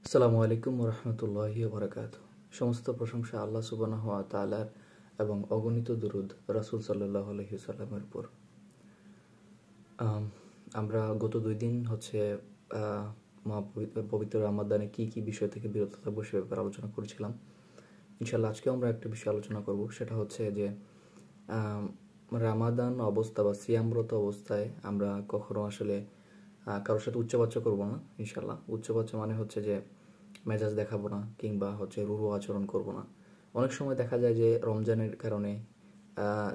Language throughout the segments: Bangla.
আসসালামু আলাইকুম ওয়া রাহমাতুল্লাহি ওয়া বারাকাতুহু। সমস্ত প্রশংসা আল্লাহ সুবহানাহু ওয়া তাআলার এবং অগণিত দুরূদ রাসূল সাল্লাল্লাহু আলাইহি ওয়াসাল্লামের উপর। আমরা গত 2 দিন হচ্ছে পবিত্র রমাদানে কি বিষয় থেকে বিরত থাকবো সে ব্যাপারে আলোচনা করেছিলাম। ইনশাআল্লাহ আজকেও আমরা একটা বিষয় আলোচনা করব, সেটা হচ্ছে যে রামাদান অবস্থা বা সিয়ামরত অবস্থায় আমরা কখনো আসলে কারোর সাথে উচ্চবাচ্য করব না। ইনশাআল্লাহ উচ্চবাচ্য মানে হচ্ছে যে মেজাজ দেখাবো না কিংবা হচ্ছে রূঢ় আচরণ করব না। অনেক সময় দেখা যায় যে রমজানের কারণে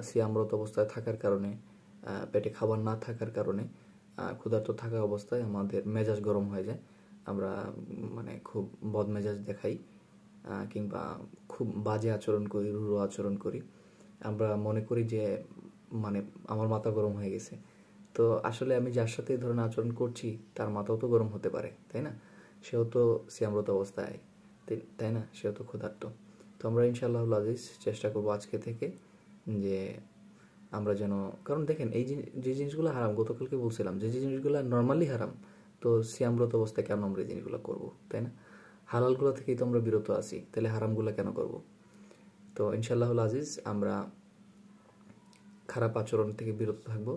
সিয়ামরত অবস্থায় থাকার কারণে পেটে খাবার না থাকার কারণে ক্ষুধার্ত থাকা অবস্থায় আমাদের মেজাজ গরম হয়ে যায়। আমরা মানে খুব বদমেজাজ দেখাই কিংবা খুব বাজে আচরণ করি, রূঢ় আচরণ করি। আমরা মনে করি যে মানে আমার মাথা গরম হয়ে গেছে। তো আসলে আমি যার সাথে এই ধরনের আচরণ করছি তার মাথাও তো গরম হতে পারে, তাই না? সেও তো সিয়ামরত অবস্থায়, তাই না? সেও তো ক্ষুধার্ত। তো আমরা ইনশাআল্লাহ আজিজ চেষ্টা করবো আজকে থেকে যে আমরা যেন, কারণ দেখেন এই যে জিনিসগুলো হারাম, গতকালকে বলছিলাম যে জিনিসগুলো নর্মালি হারাম, তো সিয়ামরত অবস্থায় কেন আমরা এই জিনিসগুলো করবো, তাই না? হালালগুলো থেকেই তো আমরা বিরত আছি, তাহলে হারামগুলো কেন করব? তো ইনশাআল্লাহ আজিজ আমরা খারাপ আচরণ থেকে বিরত থাকবো,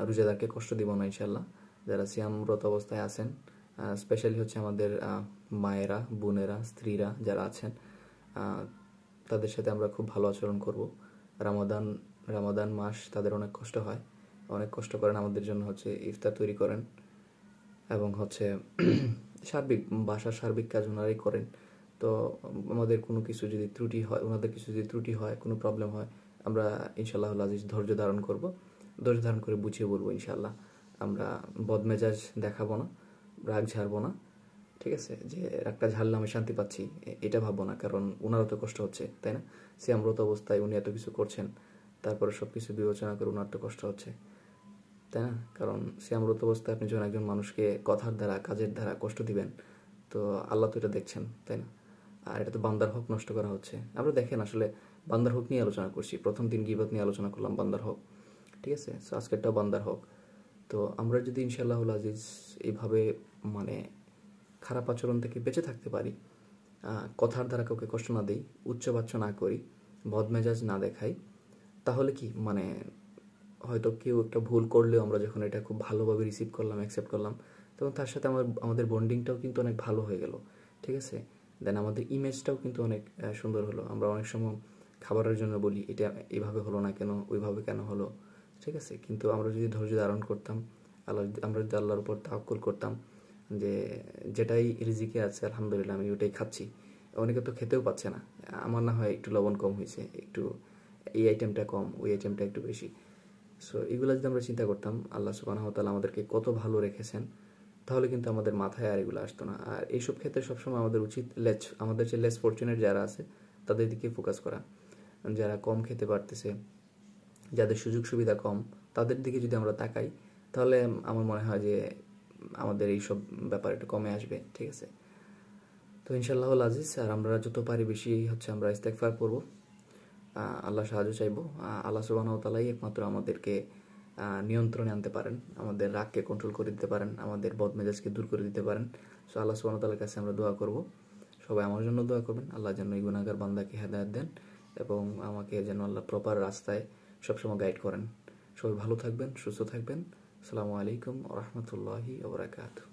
রোজাদারকে কষ্ট দিব না ইনশাআল্লাহ। যারা সিয়ামরত অবস্থায় আছেন, স্পেশালি হচ্ছে আমাদের মায়েরা, বোনেরা, স্ত্রীরা যারা আছেন, তাদের সাথে আমরা খুব ভালো আচরণ করব। রামাদান মাস তাদের অনেক কষ্ট হয়, অনেক কষ্ট করেন আমাদের জন্য, হচ্ছে ইফতার তৈরি করেন এবং হচ্ছে বাসার সার্বিক কাজ ওনারাই করেন। তো আমাদের কোনো কিছু যদি ত্রুটি হয়, ওনাদের কিছু যদি ত্রুটি হয়, কোনো প্রবলেম হয়, আমরা ইনশাআল্লাহ আজিজ ধৈর্য ধারণ করব, ধৈর্য ধারণ করে বুঝিয়ে বলবো ইনশাআল্লাহ। আমরা বদমেজাজ দেখাবো না, রাগ ঝাড়বো না, ঠিক আছে? যে রাগটা ঝাড়লে আমি শান্তি পাচ্ছি এটা ভাববো না, কারণ ওনারও তো কষ্ট হচ্ছে, তাই না? সিয়ামরত অবস্থায় উনি এত কিছু করছেন, তারপরে সব কিছু বিবেচনা করে ওনার তো কষ্ট হচ্ছে, তাই না? কারণ সিয়ামরত অবস্থায় আপনি যখন একজন মানুষকে কথার দ্বারা, কাজের দ্বারা কষ্ট দিবেন, তো আল্লাহ তো এটা দেখছেন, তাই না? আর এটা তো বান্দার হক নষ্ট করা হচ্ছে। আমরা দেখেন আসলে বান্দার হক নিয়ে আলোচনা করছি, প্রথম দিন গীবত নিয়ে আলোচনা করলাম, বান্দার হক, ঠিক আছে? সো আজকেরটাও বান্দার হক। তো আমরা যদি ইনশাআল্লাহ আজিজ এইভাবে মানে খারাপ আচরণ থেকে বেঁচে থাকতে পারি, কথার দ্বারা কাউকে কষ্ট না দিই, উচ্চবাচ্য না করি, বদমেজাজ না দেখাই, তাহলে কি মানে হয়তো কেউ একটা ভুল করলেও আমরা যখন এটা খুব ভালোভাবে রিসিভ করলাম, অ্যাকসেপ্ট করলাম, তখন তার সাথে আমাদের বন্ডিংটাও কিন্তু অনেক ভালো হয়ে গেল, ঠিক আছে? দেন আমাদের ইমেজটাও কিন্তু অনেক সুন্দর হলো। আমরা অনেক সময় খাবারের জন্য বলি এটা এইভাবে হলো না কেন, ওইভাবে কেন হলো, ঠিক আছে? কিন্তু আমরা যদি ধৈর্য ধারণ করতাম, আমরা যদি আল্লাহর উপর তাওয়াক্কুল করতাম যে যেটাই রিজিকে আছে আলহামদুলিল্লাহ আমি ওটাই খাচ্ছি। অনেকে তো খেতেও পাচ্ছে না, আমার না হয় একটু লবণ কম হয়েছে, একটু এই আইটেমটা কম, ওই আইটেমটা একটু বেশি। সো এগুলো যদি আমরা চিন্তা করতাম আল্লাহ সুবহানাহু ওয়া তাআলা আমাদেরকে কত ভালো রেখেছেন, তাহলে কিন্তু আমাদের মাথায় আর এগুলো আসতো না। আর এইসব ক্ষেত্রে সবসময় আমাদের উচিত আমাদের যে লেস ফরচুনেট যারা আছে তাদের দিকে ফোকাস করা। যারা কম খেতে পারতেছে, যাদের সুযোগ সুবিধা কম, তাদের দিকে যদি আমরা তাকাই, তাহলে আমার মনে হয় যে আমাদের এইসব ব্যাপার একটু কমে আসবে, ঠিক আছে? তো ইনশাআল্লাহ আজিজ, আর আমরা যত পারি বেশি হচ্ছে আমরা ইস্তেগফার করবো, আল্লাহ সাহায্য চাইবো। আল্লাহ সুবহানাহু ওয়া তাআলাই একমাত্র আমাদেরকে নিয়ন্ত্রণে আনতে পারেন, আমাদের রাগকে কন্ট্রোল করে দিতে পারেন, আমাদের বদমেজাজকে দূর করে দিতে পারেন। সো আল্লাহ সুবহানাহু ওয়া তাআলার কাছে আমরা দোয়া করব, সবাই আমার জন্য দোয়া করবেন, আল্লাহ যেন এই গুনাহগার বান্দাকে হেদায়েত দেন এবং আমাকে যেন আল্লাহ প্রপার রাস্তায় সবসময় গাইড করেন। সবাই ভালো থাকবেন, সুস্থ থাকবেন। আসসালামু আলাইকুম ওয়া রাহমাতুল্লাহি ওয়া বারাকাতুহু।